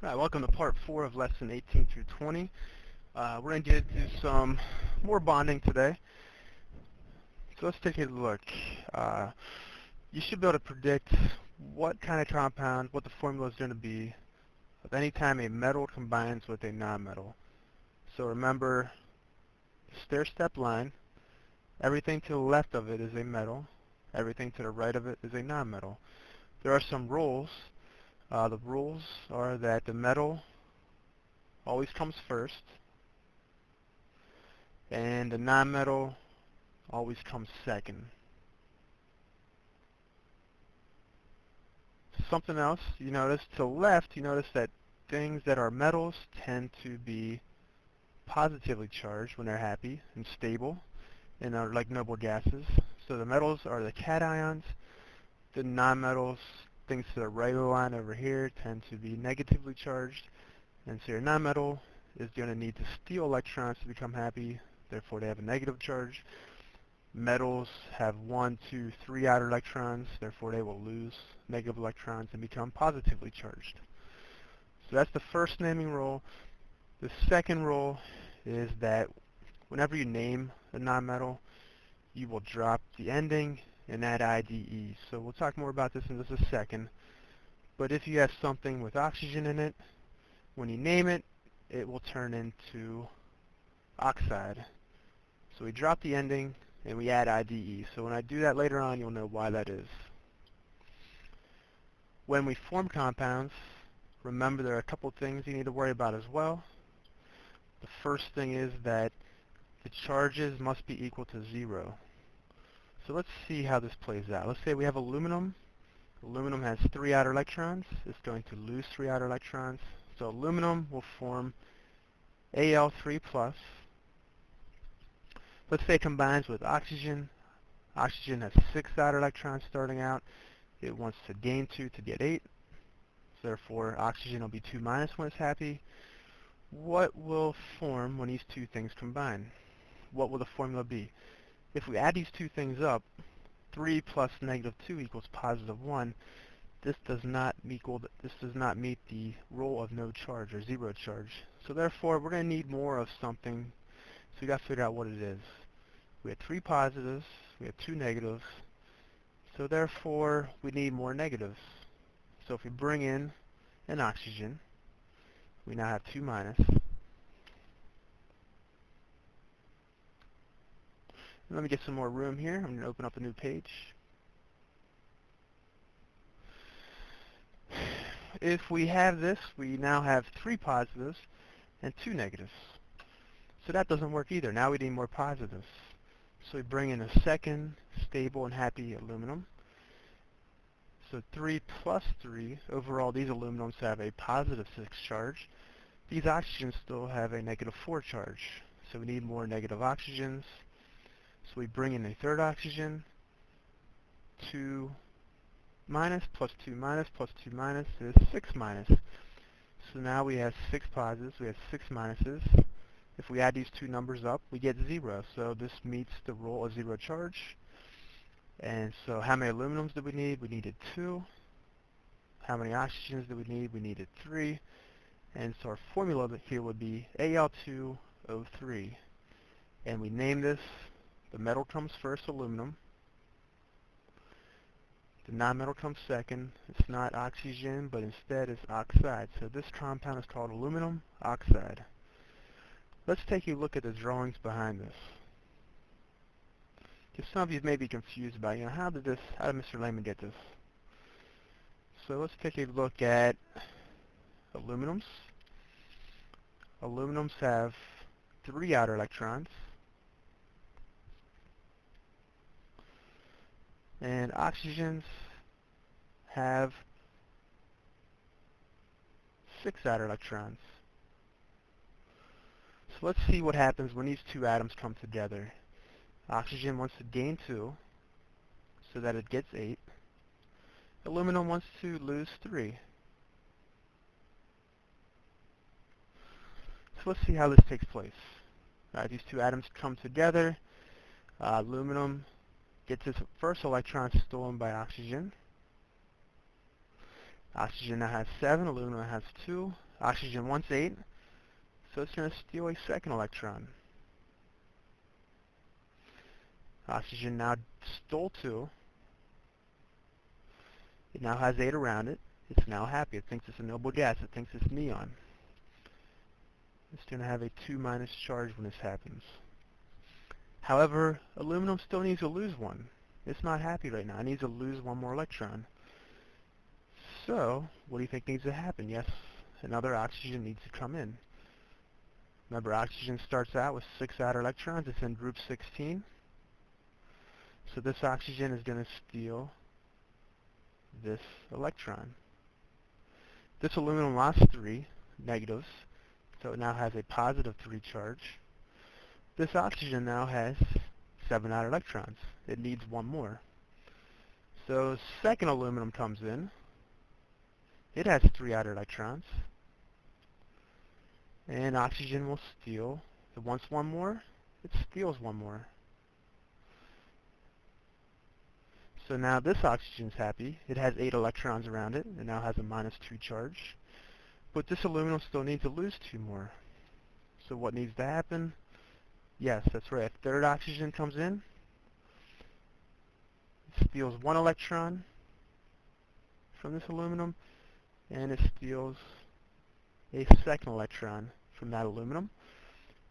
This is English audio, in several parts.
Alright, welcome to part 4 of lesson 18 through 20. We're going to get into some more bonding today. So let's take a look. You should be able to predict what kind of compound, what the formula is going to be of any time a metal combines with a nonmetal. So remember the stair-step line. Everything to the left of it is a metal. Everything to the right of it is a nonmetal. There are some rules. The rules are that the metal always comes first, and the nonmetal always comes second. Something else you notice to the left, you notice that things that are metals tend to be positively charged when they're happy and stable and are like noble gases. So the metals are the cations. The nonmetals, things to the right of the line over here, tend to be negatively charged. And so your nonmetal is going to need to steal electrons to become happy, therefore they have a negative charge. Metals have 1, 2, 3 outer electrons, therefore they will lose negative electrons and become positively charged. So that's the first naming rule. The second rule is that whenever you name a nonmetal, you will drop the ending and add IDE. So we'll talk more about this in just a second. But if you have something with oxygen in it, when you name it, it will turn into oxide. So we drop the ending and we add IDE. So when I do that later on, you'll know why that is. When we form compounds, remember there are a couple things you need to worry about as well. The first thing is that the charges must be equal to 0. So let's see how this plays out. Let's say we have aluminum. Aluminum has 3 outer electrons. It's going to lose 3 outer electrons. So aluminum will form Al3+. Let's say it combines with oxygen. Oxygen has 6 outer electrons starting out. It wants to gain 2 to get 8. So therefore, oxygen will be 2- when it's happy. What will form when these two things combine? What will the formula be? If we add these two things up, 3 plus -2 equals +1. This does not meet the rule of no charge or 0 charge. So therefore, we're going to need more of something. So we got to figure out what it is. We had 3 positives. We had 2 negatives. So therefore, we need more negatives. So if we bring in an oxygen, we now have 2-. Let me get some more room here. I'm going to open up a new page. If we have this, we now have 3 positives and 2 negatives. So that doesn't work either. Now we need more positives. So we bring in a second stable and happy aluminum. So 3 plus 3, overall these aluminums have a +6 charge. These oxygens still have a -4 charge. So we need more negative oxygens. So we bring in a third oxygen. 2- plus 2- plus 2- is 6-. So now we have 6 positives, we have 6 minuses. If we add these two numbers up, we get 0. So this meets the rule of 0 charge. And so how many aluminums did we need? We needed 2. How many oxygens did we need? We needed 3. And so our formula here would be Al2O3. And we name this, the metal comes first, aluminum. The nonmetal comes second. It's not oxygen, but instead it's oxide. So this compound is called aluminum oxide. Let's take a look at the drawings behind this. Because some of you may be confused about, how did Mr. Lehman get this? So let's take a look at aluminums. Aluminums have 3 outer electrons. And oxygens have 6 outer electrons. So let's see what happens when these two atoms come together. Oxygen wants to gain 2 so that it gets 8. Aluminum wants to lose 3. So let's see how this takes place. These two atoms come together. Aluminum gets its first electron stolen by oxygen. Oxygen now has 7, aluminum has 2. Oxygen wants 8, so it's going to steal a second electron. Oxygen now stole 2. It now has 8 around it. It's now happy. It thinks it's a noble gas. It thinks it's neon. It's going to have a 2- charge when this happens. However, aluminum still needs to lose 1. It's not happy right now. It needs to lose 1 more electron. So, what do you think needs to happen? Yes, another oxygen needs to come in. Remember, oxygen starts out with 6 outer electrons. It's in group 16. So this oxygen is going to steal this electron. This aluminum lost 3 negatives, so it now has a positive 3 charge. This oxygen now has 7 outer electrons. It needs 1 more. So second aluminum comes in. It has 3 outer electrons. And oxygen will steal. It wants 1 more. It steals 1 more. So now this oxygen's happy. It has 8 electrons around it. It now has a -2 charge. But this aluminum still needs to lose 2 more. So what needs to happen? Yes, that's right. A third oxygen comes in. It steals 1 electron from this aluminum. And it steals a second electron from that aluminum.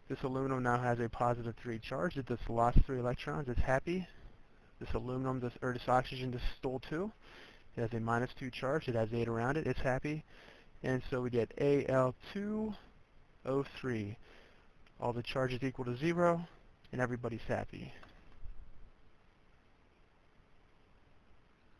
This aluminum now has a positive 3 charge. It just lost 3 electrons. It's happy. This aluminum, this oxygen just stole 2. It has a -2 charge. It has 8 around it. It's happy. And so we get Al2O3. All the charges equal to 0, and everybody's happy.